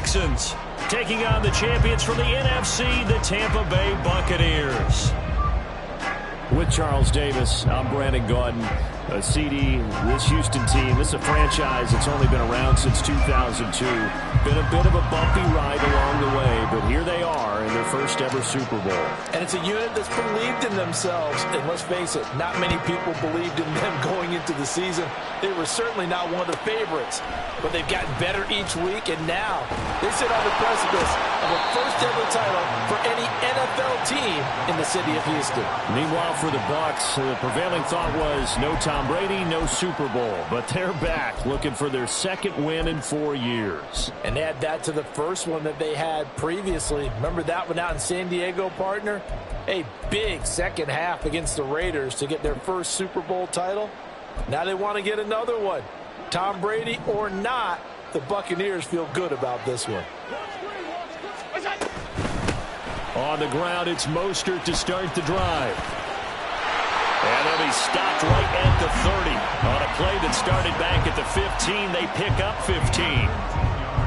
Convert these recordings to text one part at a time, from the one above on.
Texans, taking on the champions from the NFC, the Tampa Bay Buccaneers. With Charles Davis, I'm Brandon Gaudin. CD, this Houston team, this is a franchise that's only been around since 2002. Been a bit of a bumpy ride along the way, but here they are in their first ever Super Bowl. And it's a unit that's believed in themselves. And let's face it, not many people believed in them going into the season. They were certainly not one of the favorites, but they've gotten better each week, and now they sit on the precipice of a first ever title for any NFL team in the city of Houston. Meanwhile, for the Bucs, the prevailing thought was no Tom Brady, no Super Bowl, but they're back looking for their second win in 4 years. And add that to the first one that they had previously. Remember that one out in San Diego, partner? A big second half against the Raiders to get their first Super Bowl title. Now they want to get another one. Tom Brady or not, the Buccaneers feel good about this one. On the ground, it's Mostert to start the drive. And then he's stopped right at the 30. On a play that started back at the 15, they pick up 15.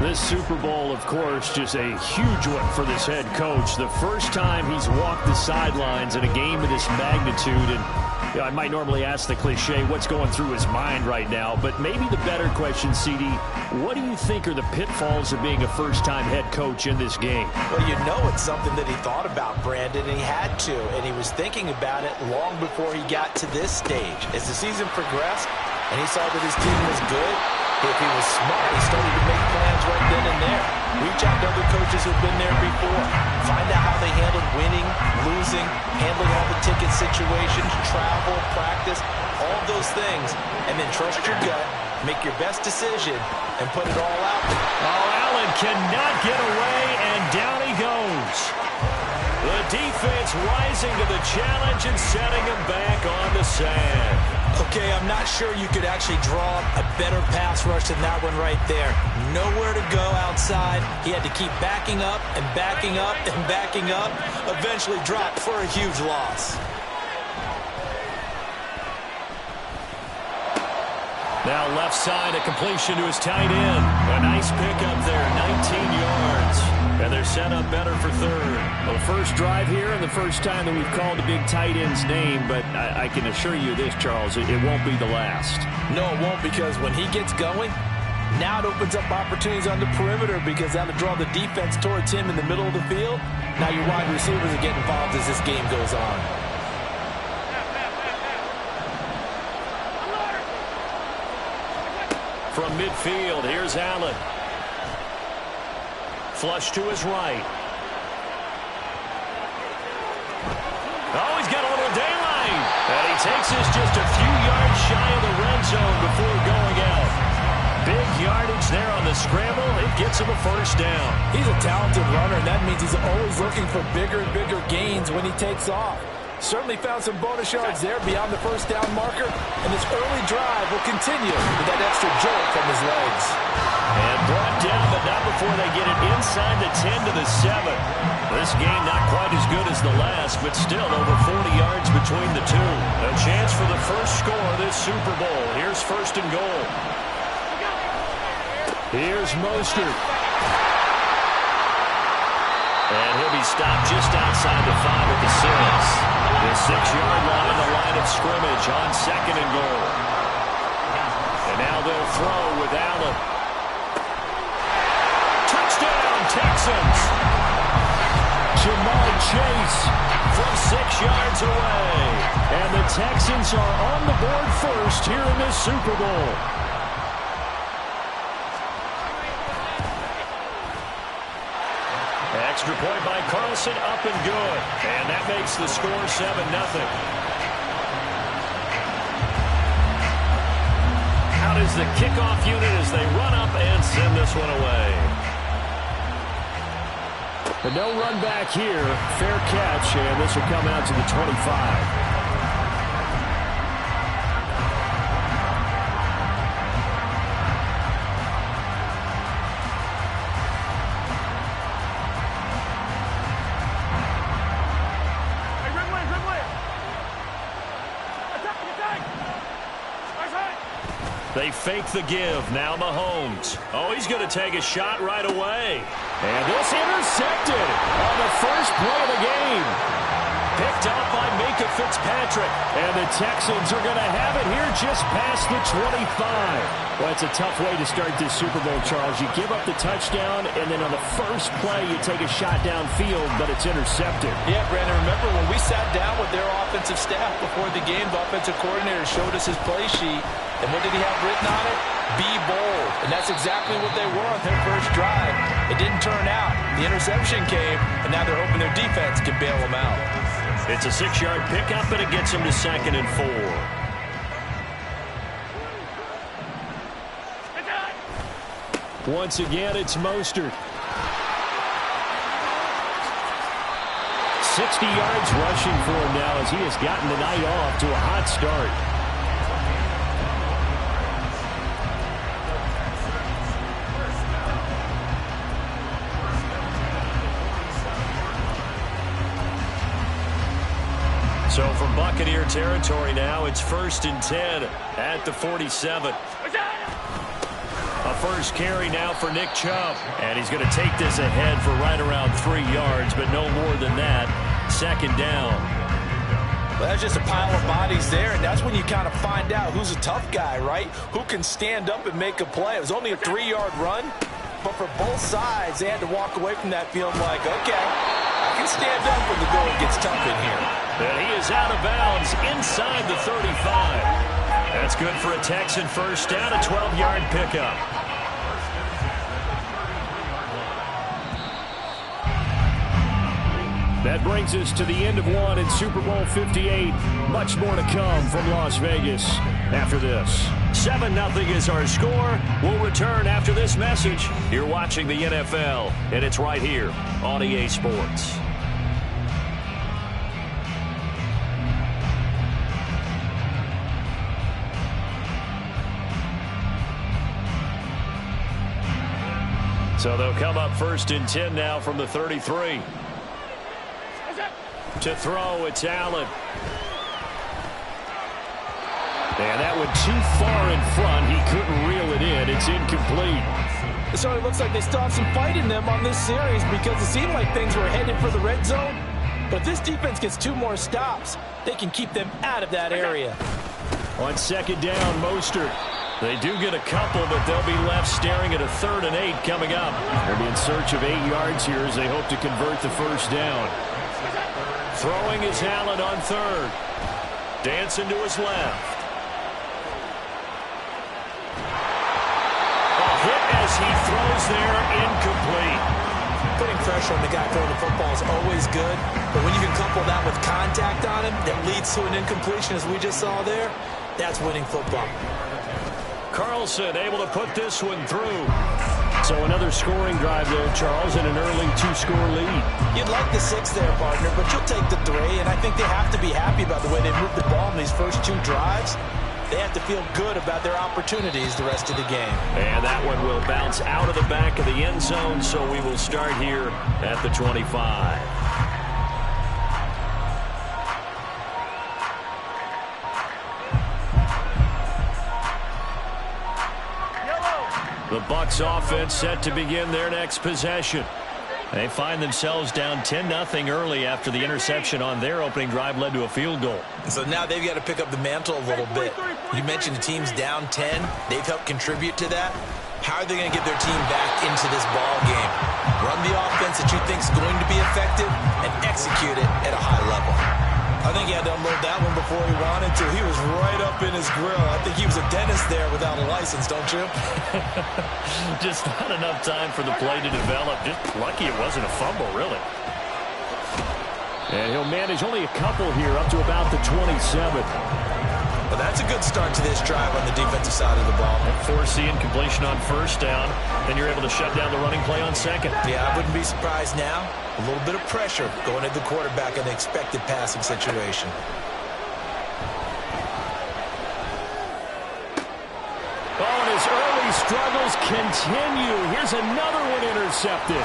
This Super Bowl, of course, just a huge one for this head coach. The first time he's walked the sidelines in a game of this magnitude. And you know, I might normally ask the cliche, what's going through his mind right now? But maybe the better question, CD, what do you think are the pitfalls of being a first-time head coach in this game? Well, you know it's something that he thought about, Brandon, and he had to. And he was thinking about it long before he got to this stage. As the season progressed and he saw that his team was good, if he was smart, he started to make plans right then and there. Reach out to other coaches who've been there before. Find out how they handled winning, losing, handling all the ticket situations, travel, practice, all of those things. And then trust your gut, make your best decision, and put it all out there. Oh, Allen cannot get away, and down he goes. The defense rising to the challenge and setting him back on the sand. Okay, I'm not sure you could actually draw a better pass rush than that one right there. Nowhere to go outside. He had to keep backing up and backing up and backing up. Eventually dropped for a huge loss. Now left side, a completion to his tight end. A nice pickup there, 19 yards. And they're set up better for third. Well, the first drive here and the first time that we've called the big tight end's name, but I can assure you this, Charles, it won't be the last. No, it won't, because when he gets going, now it opens up opportunities on the perimeter because that'll draw the defense towards him in the middle of the field. Now your wide receivers will get involved as this game goes on. From midfield, here's Allen. Flush to his right. Oh, he's got a little daylight. And he takes this just a few yards shy of the red zone before going out. Big yardage there on the scramble. It gets him a first down. He's a talented runner, and that means he's always looking for bigger and bigger gains when he takes off. Certainly found some bonus yards there beyond the first down marker, and this early drive will continue with that extra jolt from his legs. And brought down, but not before they get it inside the 10 to the 7. This game not quite as good as the last, but still over 40 yards between the two. A chance for the first score of this Super Bowl. Here's first and goal. Here's Mostert. And he'll be stopped just outside the 5 at the 6. The 6-yard line on the line of scrimmage on second and goal. And now they'll throw with Allen. Touchdown, Texans. Jamal Chase from 6 yards away. And the Texans are on the board first here in this Super Bowl. Extra point by Carlson, up and good. And that makes the score 7-0. Out is the kickoff unit as they run up and send this one away. But no run back here. Fair catch, and this will come out to the 25. They fake the give. Now Mahomes. Oh, he's going to take a shot right away. And this intercepted on the first play of the game. Picked up by Micah Fitzpatrick. And the Texans are going to have it here just past the 25. Well, it's a tough way to start this Super Bowl, Charles. You give up the touchdown, and then on the first play, you take a shot downfield, but it's intercepted. Yeah, Brandon, remember when we sat down with their offensive staff before the game, the offensive coordinator showed us his play sheet, and what did he have written on it? Be bold. And that's exactly what they were on their first drive. It didn't turn out. The interception came, and now they're hoping their defense can bail them out. It's a 6-yard pickup, and it gets them to 2nd and 4. Once again, it's Mostert. 60 yards rushing for him now as he has gotten the night off to a hot start. So from Buccaneer territory now, it's 1st and 10 at the 47. A first carry now for Nick Chubb. And he's going to take this ahead for right around 3 yards, but no more than that. 2nd down. Well, that's just a pile of bodies there, and that's when you kind of find out who's a tough guy, right? Who can stand up and make a play. It was only a 3-yard run, but for both sides, they had to walk away from that feeling like, okay, I can stand up when the going gets tough in here. And he is out of bounds inside the 35. That's good for a Texan first down, a 12-yard pickup. That brings us to the end of one in Super Bowl 58. Much more to come from Las Vegas after this. 7-0 is our score. We'll return after this message. You're watching the NFL, and it's right here on EA Sports. So they'll come up 1st and 10 now from the 33. To throw, it's Allen. And that went too far in front. He couldn't reel it in. It's incomplete. So it looks like they still have some fight in them on this series because it seemed like things were headed for the red zone. But if this defense gets 2 more stops, they can keep them out of that area. On 2nd down, Mostert. They do get a couple, but they'll be left staring at a 3rd and 8 coming up. They'll be in search of 8 yards here as they hope to convert the first down. Throwing is Allen on 3rd. Dancing to his left. A hit as he throws there, incomplete. Putting pressure on the guy throwing the football is always good, but when you can couple that with contact on him that leads to an incompletion as we just saw there, that's winning football. Carlson able to put this one through. So another scoring drive there, Charles, and an early 2-score lead. You'd like the 6 there, partner, but you'll take the 3, and I think they have to be happy about the way they moved the ball in these first 2 drives. They have to feel good about their opportunities the rest of the game. And that one will bounce out of the back of the end zone, so we will start here at the 25. The Bucs offense set to begin their next possession. They find themselves down 10-0 early after the interception on their opening drive led to a field goal. So now they've got to pick up the mantle a little bit. You mentioned the team's down 10. They've helped contribute to that. How are they going to get their team back into this ball game? Run the offense that you think is going to be effective and execute it at a high level. I think he had to unload that one before he wanted to. He was right up in his grill. I think he was a dentist there without a license, don't you? Just not enough time for the play to develop. Just lucky it wasn't a fumble, really. And he'll manage only a couple here up to about the 27. Well, that's a good start to this drive on the defensive side of the ball. Force the incompletion on first down. Then you're able to shut down the running play on second. Yeah, I wouldn't be surprised now. A little bit of pressure going at the quarterback in the expected passing situation. Oh, and his early struggles continue. Here's another one intercepted.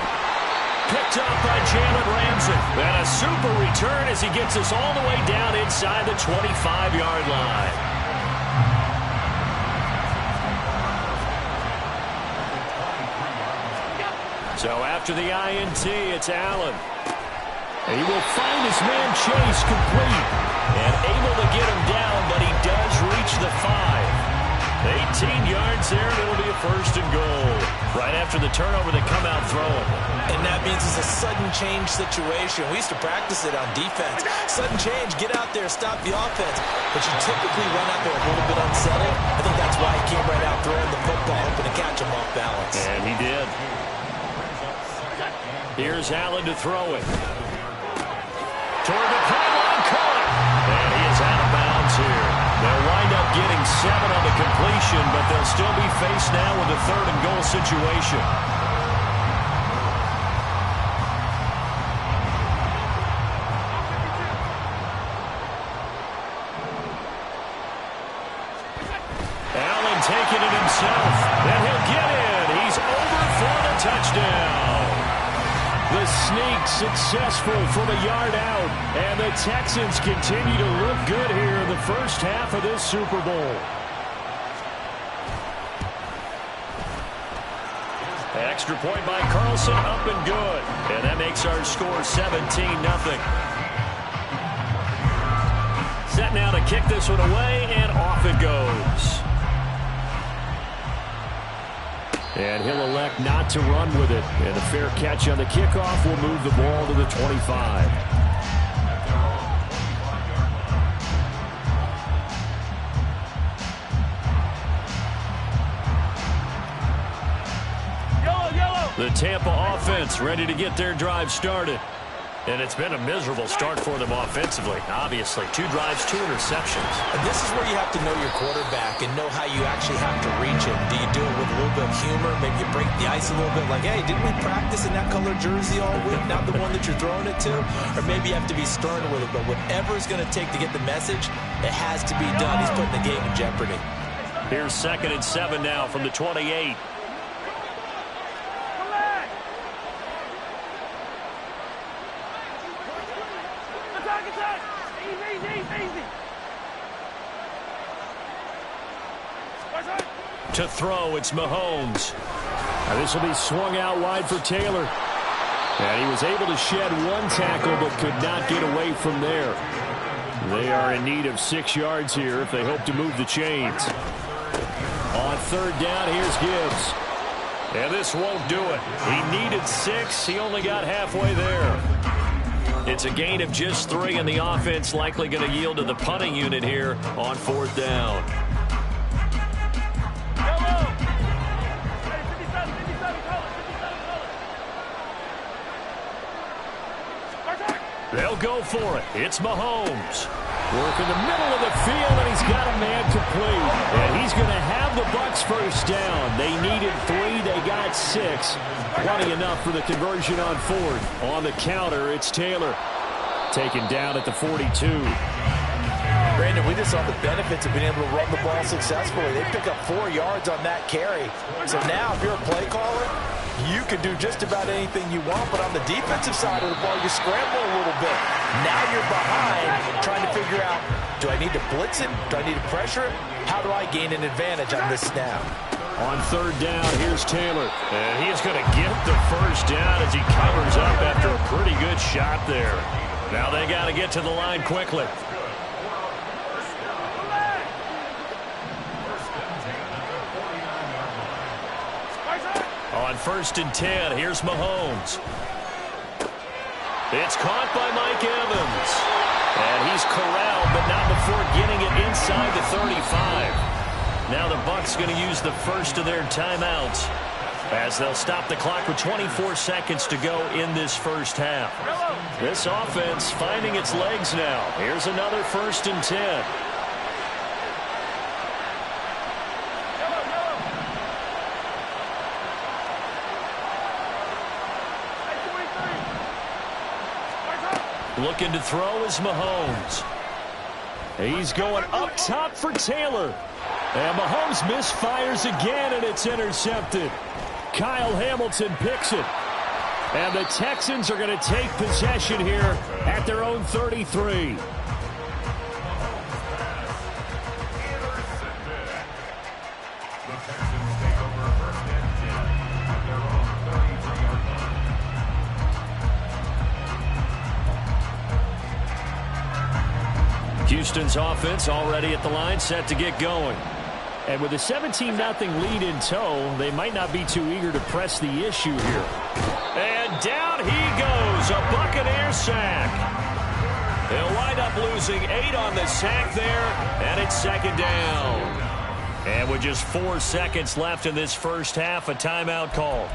Picked up by Jalen Ramsey. And a super return as he gets us all the way down inside the 25-yard line. So after the INT, it's Allen. He will find his man Chase complete. And able to get him down, but he does reach the 5. 18 yards there, and it'll be a 1st and goal. Right after the turnover, they come out throwing. And that means it's a sudden change situation. We used to practice it on defense. Sudden change, get out there, stop the offense. But you typically run out there a little bit unsettled. I think that's why he came right out throwing the football, hoping to catch him off balance. And he did. Here's Allen to throw it. Toward the pylon, caught. And he is out of bounds here. They'll wind up getting 7 on the completion, but they'll still be faced now with a 3rd and goal situation. Allen taking it himself, and he'll get in. He's over for the touchdown. The sneak successful from a yard out, and the Texans continue to look good here in the first half of this Super Bowl. Extra point by Carlson, up and good. And that makes our score 17-0. Set now to kick this one away, and off it goes. And he'll elect not to run with it. And a fair catch on the kickoff will move the ball to the 25. The Tampa offense ready to get their drive started. And it's been a miserable start for them offensively. Obviously, 2 drives, 2 interceptions. And this is where you have to know your quarterback and know how you actually have to reach him. Do you do it with a little bit of humor? Maybe you break the ice a little bit like, hey, didn't we practice in that color jersey all week? Not the one that you're throwing it to? Or maybe you have to be stern with it. But whatever it's going to take to get the message, it has to be done. He's putting the game in jeopardy. Here's 2nd and 7 now from the 28. To throw, it's Mahomes. Now this will be swung out wide for Taylor. And he was able to shed 1 tackle but could not get away from there. They are in need of 6 yards here if they hope to move the chains. On 3rd down, here's Gibbs. And this won't do it. He needed 6. He only got halfway there. It's a gain of just 3, and the offense likely going to yield to the punting unit here on 4th down. They'll go for it. It's Mahomes. Work in the middle of the field, and he's got a man complete. And he's going to have the Bucs first down. They needed 3. They got 6. Plenty enough for the conversion on 4th. On the counter, it's Taylor. Taken down at the 42. Brandon, we just saw the benefits of being able to run the ball successfully. They pick up 4 yards on that carry. So now, if you're a play caller, you can do just about anything you want, but on the defensive side of the ball, you scramble a little bit. Now you're behind, trying to figure out, do I need to blitz it? Do I need to pressure it? How do I gain an advantage on this snap? On 3rd down, here's Taylor. And he is going to get the first down as he covers up after a pretty good shot there. Now they got to get to the line quickly. On 1st and 10, here's Mahomes. It's caught by Mike Evans. And he's corralled, but not before getting it inside the 35. Now the Bucs going to use the first of their timeouts as they'll stop the clock with 24 seconds to go in this first half. This offense finding its legs now. Here's another 1st and 10. Looking to throw is Mahomes. He's going up top for Taylor. And Mahomes misfires again, and it's intercepted. Kyle Hamilton picks it. And the Texans are going to take possession here at their own 33. Houston's offense already at the line, set to get going. And with a 17-0 lead in tow, they might not be too eager to press the issue here. And down he goes, a Buccaneer sack. They'll wind up losing 8 on the sack there, and it's second down. And with just 4 seconds left in this first half, a timeout call.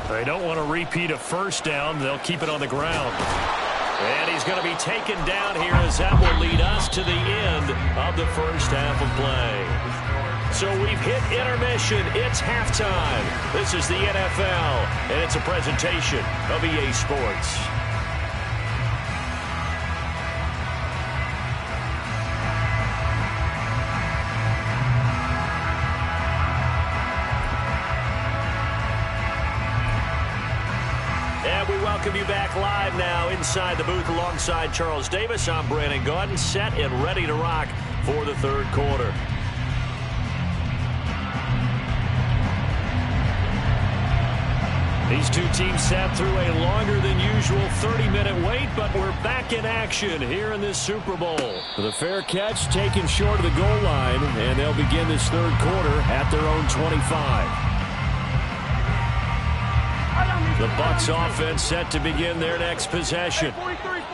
They don't want to repeat a first down. They'll keep it on the ground. And he's going to be taken down here as that will lead us to the end of the first half of play. So we've hit intermission. It's halftime. This is the NFL, and it's a presentation of EA Sports. And we welcome you back live now inside the booth alongside Charles Davis. I'm Brandon Gaudin, set and ready to rock for the third quarter. These two teams sat through a longer than usual 30-minute wait, but we're back in action here in this Super Bowl. The fair catch taken short of the goal line, and they'll begin this third quarter at their own 25. The Bucs offense set to begin their next possession.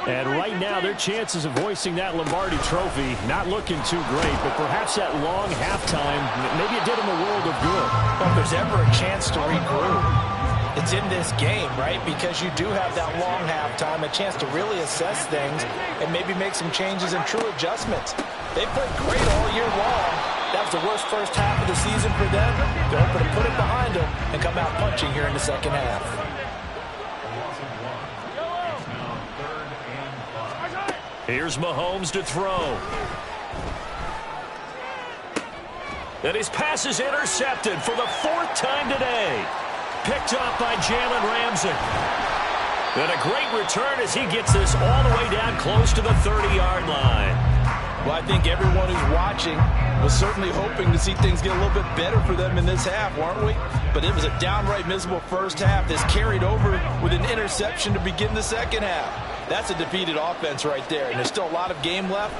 And right now, their chances of hoisting that Lombardi trophy not looking too great, but perhaps that long halftime, maybe it did them a world of good. Well, if there's ever a chance to regroup, it's in this game, right? Because you do have that long halftime, a chance to really assess things and maybe make some changes and true adjustments. They played great all year long. That was the worst first half of the season for them. They're hoping to put it behind them and come out punching here in the second half. Here's Mahomes to throw. And his pass is intercepted for the 4th time today. Picked up by Jalen Ramsey. And a great return as he gets this all the way down close to the 30-yard line. Well, I think everyone who's watching was certainly hoping to see things get a little bit better for them in this half, weren't we? But it was a downright miserable first half. This carried over with an interception to begin the second half. That's a defeated offense right there, and there's still a lot of game left.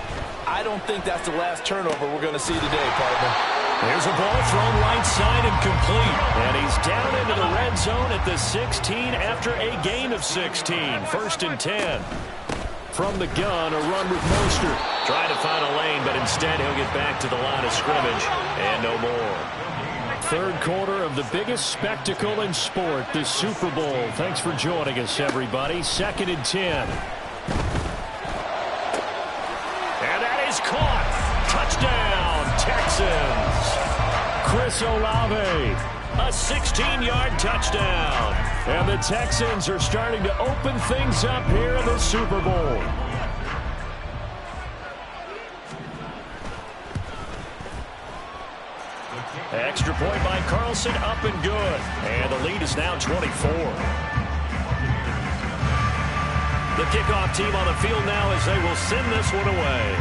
I don't think that's the last turnover we're going to see today, partner. There's a ball thrown right side and complete. And he's down into the red zone at the 16 after a gain of 16. 1st and 10. From the gun, a run with Mostert. Trying to find a lane, but instead he'll get back to the line of scrimmage. And no more. Third quarter of the biggest spectacle in sport, the Super Bowl. Thanks for joining us, everybody. 2nd and 10. And that is caught. Touchdown, Texans. Chris Olave, a 16-yard touchdown. And the Texans are starting to open things up here in the Super Bowl. Extra point by Carlson, up and good. And the lead is now 24. The kickoff team on the field now as they will send this one away.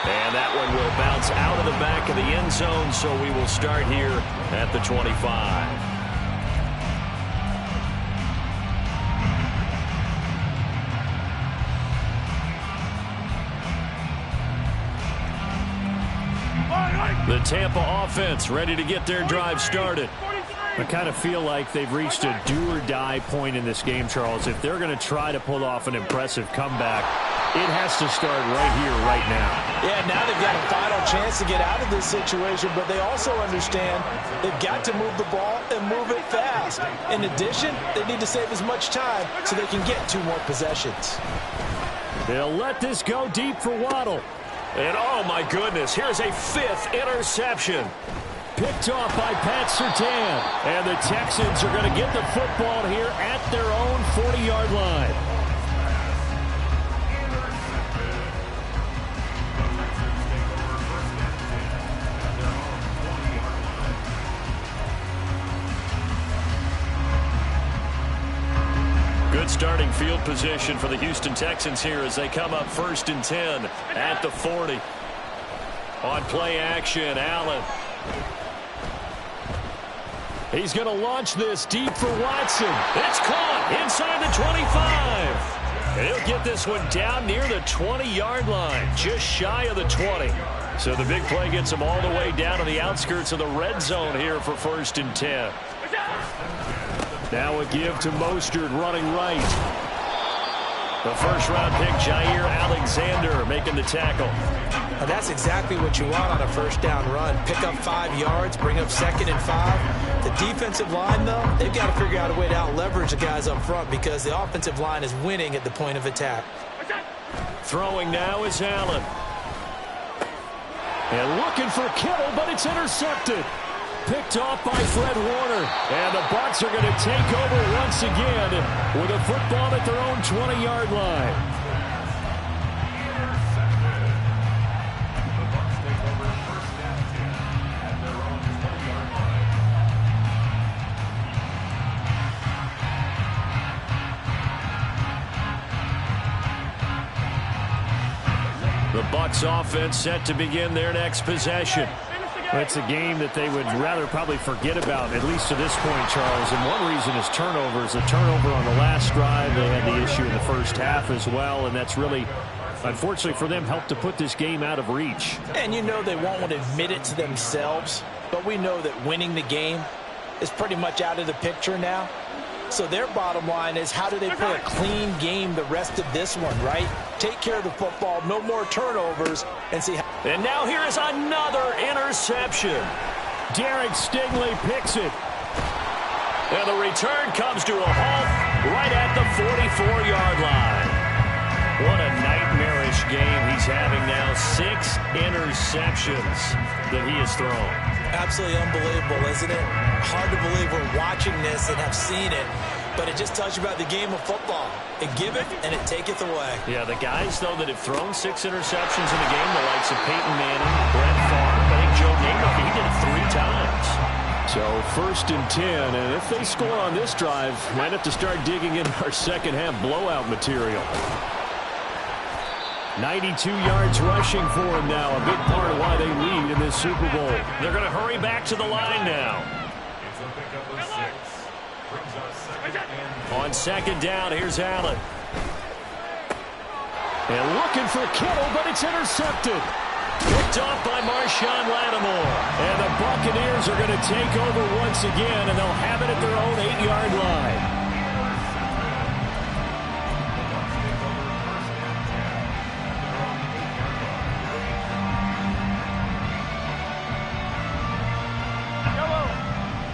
And that one will bounce out of the back of the end zone, so we will start here at the 25. The Tampa offense ready to get their drive started. I kind of feel like they've reached a do-or-die point in this game, Charles. If they're going to try to pull off an impressive comeback, it has to start right here, right now. Yeah, now they've got a final chance to get out of this situation, but they also understand they've got to move the ball and move it fast. In addition, they need to save as much time so they can get 2 more possessions. They'll let this go deep for Waddle. And, oh, my goodness, here's a 5th interception. Picked off by Pat Surtain. And the Texans are going to get the football here at their own 40-yard line. Good starting field position for the Houston Texans here as they come up 1st and 10 at the 40. On play action, Allen. He's going to launch this deep for Watson. It's caught inside the 25. He'll get this one down near the 20-yard line, just shy of the 20. So the big play gets him all the way down to the outskirts of the red zone here for 1st and 10. Now a give to Mostert running right. The first-round pick, Jair Alexander, making the tackle. Now that's exactly what you want on a first-down run. Pick up 5 yards, bring up 2nd and 5. The defensive line, though, they've got to figure out a way to out-leverage the guys up front because the offensive line is winning at the point of attack. Throwing now is Allen. And looking for Kittle, but it's intercepted. Picked off by Fred Warner. And the Bucs are going to take over once again with a football at their own 20-yard line. The Bucs offense set to begin their next possession. It's a game that they would rather probably forget about, at least to this point, Charles. And one reason is turnovers. A turnover on the last drive. They had the issue in the first half as well, and that's really, unfortunately for them, helped to put this game out of reach. And you know they won't want to admit it to themselves, but we know that winning the game is pretty much out of the picture now. So their bottom line is, how do they play a clean game the rest of this one, right? Take care of the football, no more turnovers, and see how. And now here is another interception. Derek Stingley picks it. And the return comes to a halt right at the 44-yard line. What a nightmarish game he's having now. 6 interceptions that he has thrown. Absolutely unbelievable, isn't it? Hard to believe we're watching this and have seen it, but it just tells you about the game of football. It giveth and it taketh away. Yeah, the guys, though, that have thrown 6 interceptions in a game, the likes of Peyton Manning, Brett Favre, I think Joe Namath, he did it 3 times. So 1st and 10, and if they score on this drive, might have to start digging in our second half blowout material. 92 yards rushing for him now, a big part of why they lead in this Super Bowl. They're going to hurry back to the line now. On 2nd down, here's Allen. And looking for Kittle, but it's intercepted. Picked off by Marshawn Lattimore. And the Buccaneers are going to take over once again, and they'll have it at their own 8-yard line.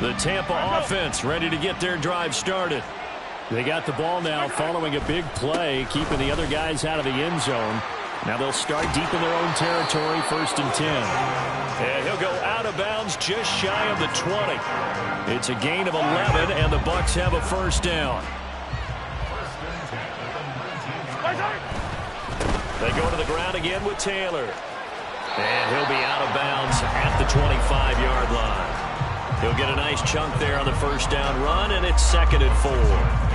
The Tampa offense ready to get their drive started. They got the ball now following a big play, keeping the other guys out of the end zone. Now they'll start deep in their own territory, 1st and 10. And he'll go out of bounds just shy of the 20. It's a gain of 11, and the Bucs have a 1st down. They go to the ground again with Taylor. And he'll be out of bounds at the 25-yard line. He'll get a nice chunk there on the 1st down run, and it's 2nd and 4.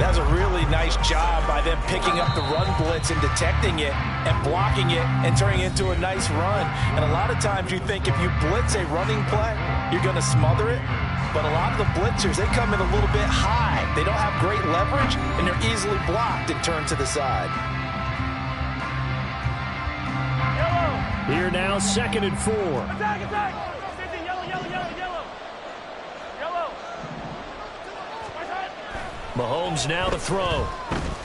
That was a really nice job by them picking up the run blitz and detecting it and blocking it and turning it into a nice run. And a lot of times you think if you blitz a running play, you're going to smother it. But a lot of the blitzers, they come in a little bit high. They don't have great leverage, and they're easily blocked and turned to the side. Here now, 2nd and 4. Attack, attack! Yellow, yellow, yellow, yellow. Yellow. Mahomes now to throw.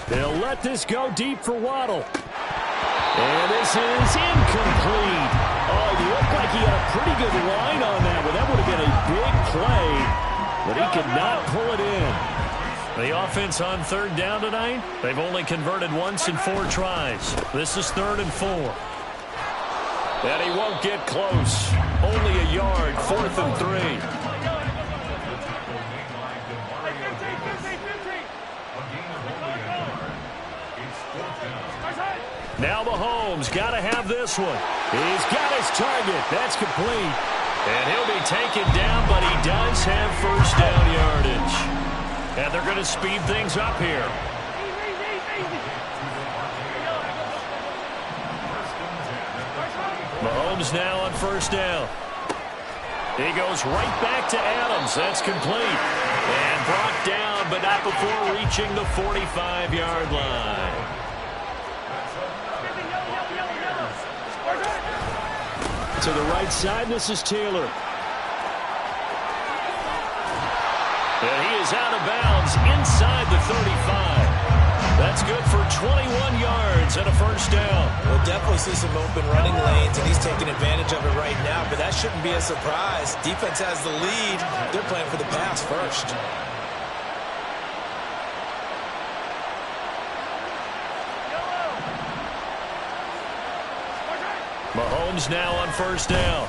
They'll let this go deep for Waddle. And this is incomplete. Oh, he looked like he had a pretty good line on that, but that would have been a big play. But he could not pull it in. The offense on 3rd down tonight, they've only converted once in 4 tries. This is 3rd and 4. And he won't get close. Only a yard, 4th and 3. Now Mahomes got to have this one. He's got his target. That's complete. And he'll be taken down, but he does have 1st down yardage. And they're going to speed things up here. Mahomes now on first down. He goes right back to Adams. That's complete. And brought down, but not before reaching the 45-yard line. To the right side, this is Taylor. And he is out of bounds inside the 35. That's good for 21 yards and a first down. We'll definitely see some open running lanes, and he's taking advantage of it right now, but that shouldn't be a surprise. Defense has the lead. They're playing for the pass first. Mahomes now on first down.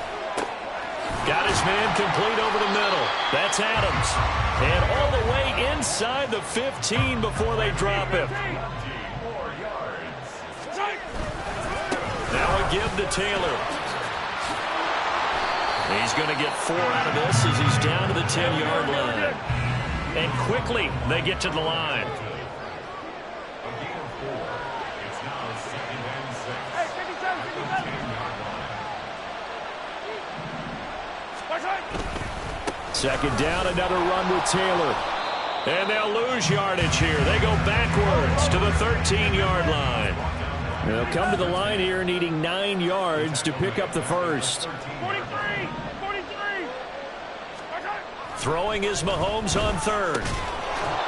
Got his man complete over the middle. That's Adams. And all the way inside the 15 before they drop him. Now a give to Taylor. He's going to get 4 out of this as he's down to the 10-yard line. And quickly they get to the line. Second down, another run with Taylor. And they'll lose yardage here. They go backwards to the 13-yard line. They'll come to the line here needing 9 yards to pick up the first. 43. Throwing is Mahomes on third.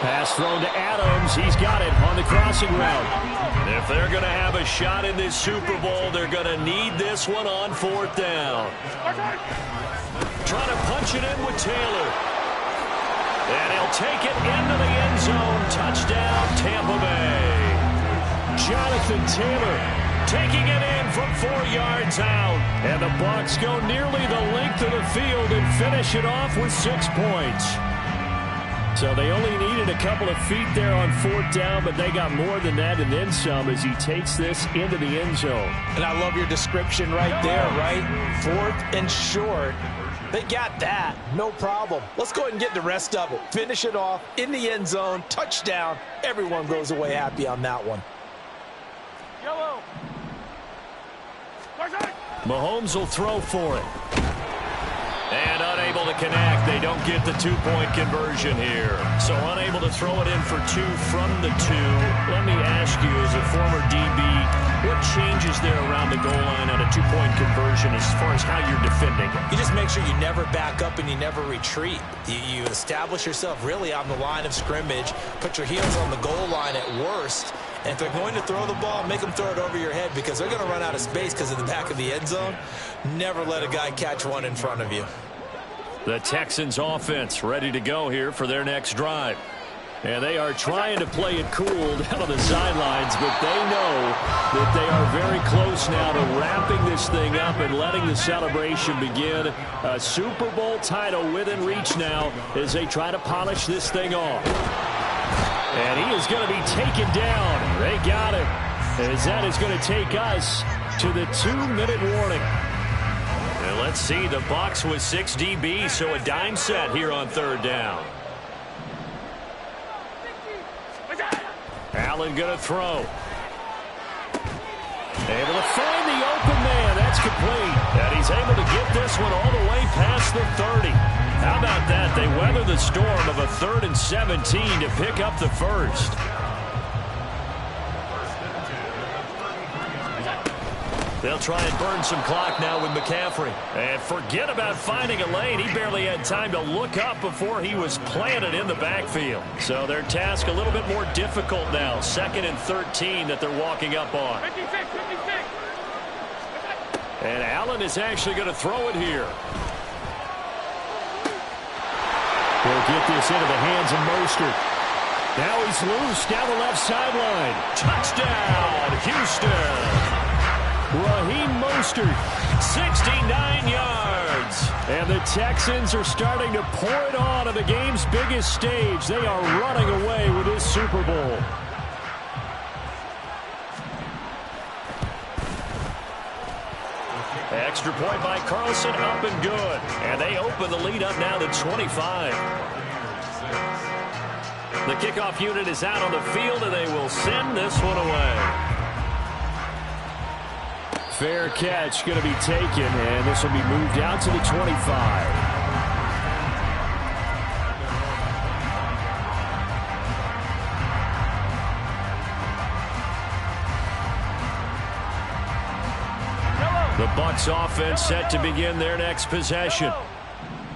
Pass thrown to Adams. He's got it on the crossing route. If they're going to have a shot in this Super Bowl, they're going to need this one on fourth down. Trying to punch it in with Taylor. And he'll take it into the end zone. Touchdown, Tampa Bay. Jonathan Taylor taking it in from 4 yards out. And the Bucs go nearly the length of the field and finish it off with 6 points. So they only needed a couple of feet there on fourth down, but they got more than that and then some as he takes this into the end zone. And I love your description right there, right? Fourth and short. They got that. No problem. Let's go ahead and get the rest of it. Finish it off in the end zone. Touchdown. Everyone goes away happy on that one. Yellow. Mahomes will throw for it. And unable to connect. They don't get the 2-point conversion here. So unable to throw it in for 2 from the 2. Let me ask you, as a former DB, what changes there around the goal line on a 2-point conversion as far as how you're defending it? You just make sure you never back up and you never retreat. You establish yourself really on the line of scrimmage. Put your heels on the goal line at worst. And if they're going to throw the ball, make them throw it over your head because they're going to run out of space because of the back of the end zone. Never let a guy catch one in front of you. The Texans offense ready to go here for their next drive. And they are trying to play it cool down on the sidelines, but they know that they are very close now to wrapping this thing up and letting the celebration begin. A Super Bowl title within reach now as they try to polish this thing off. And he is going to be taken down. They got him. As that is going to take us to the 2-minute warning. And let's see, the Bucs with 6 DBs, so a dime set here on third down. Allen going to throw. Able to find the open man. That's complete. And he's able to get this one all the way past the 30. How about that? They weather the storm of a 3rd and 17 to pick up the first. They'll try and burn some clock now with McCaffrey. And forget about finding a lane. He barely had time to look up before he was planted in the backfield. So their task a little bit more difficult now. 2nd and 13 that they're walking up on. 56. And Allen is actually going to throw it here. They'll get this into the hands of Mostert. Now he's loose down the left sideline. Touchdown, Houston. Raheem Mostert, 69 yards. And the Texans are starting to pour it on the game's biggest stage. They are running away with this Super Bowl. Extra point by Carlson, up and good. And they open the lead up now to 25. The kickoff unit is out on the field, and they will send this one away. Fair catch going to be taken, and this will be moved out to the 25. The Bucs offense set to begin their next possession.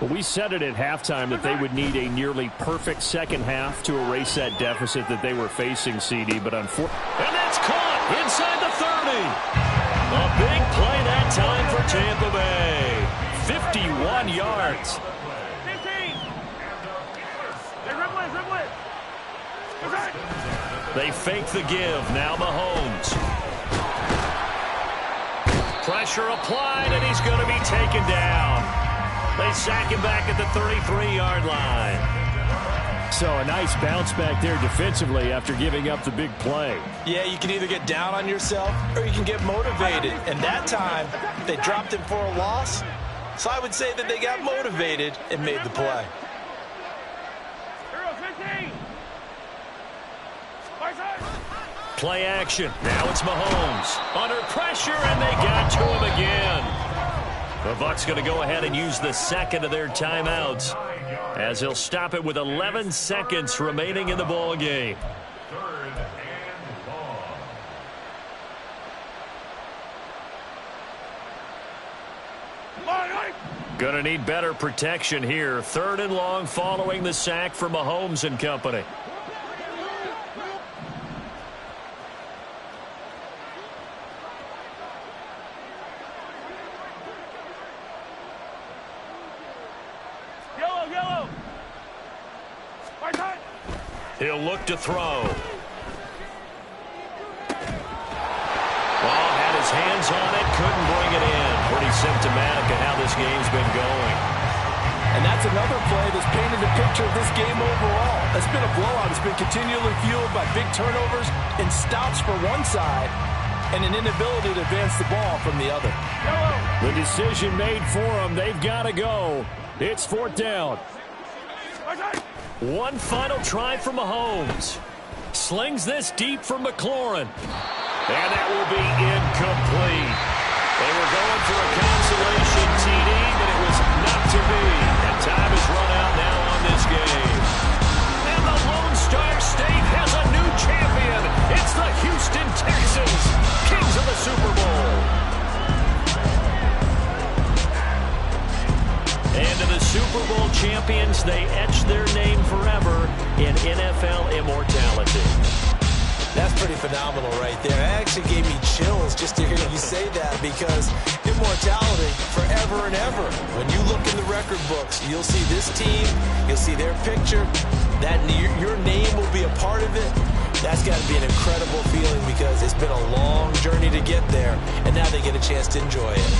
Well, we said it at halftime that they would need a nearly perfect second half to erase that deficit that they were facing, CD, but unfortunately. And that's caught inside the 30. A big play that time for Tampa Bay. 51 yards. 15. Hey, dribble it. They fake the give. Now Mahomes. Pressure applied, and he's going to be taken down. They sack him back at the 33-yard line. So a nice bounce back there defensively after giving up the big play. Yeah, you can either get down on yourself or you can get motivated. And that time, they dropped him for a loss. So I would say that they got motivated and made the play. 15. Play action. Now it's Mahomes. Under pressure, and they got to him again. The Bucs going to go ahead and use the second of their timeouts as he'll stop it with 11 seconds remaining in the ball game. Going to need better protection here. 3rd and long following the sack for Mahomes and company. Yellow. He'll look to throw. Had his hands on it, couldn't bring it in. Pretty symptomatic of how this game's been going. And that's another play that's painted a picture of this game overall. It's been a blowout. It's been continually fueled by big turnovers and stops for one side and an inability to advance the ball from the other. The decision made for them. They've got to go. It's 4th down. One final try for Mahomes. Slings this deep for McLaurin. And that will be incomplete. They were going for a consolation TD, but it was not to be. And time is run out now on this game. And the Lone Star State has a new champion. It's the Houston Texans, kings of the Super Bowl. And to the Super Bowl champions, they etch their name forever in NFL immortality. That's pretty phenomenal right there. It actually gave me chills just to hear you say that, because immortality forever and ever. When you look in the record books, you'll see this team, you'll see their picture, that your name will be a part of it. That's got to be an incredible feeling, because it's been a long journey to get there, and now they get a chance to enjoy it.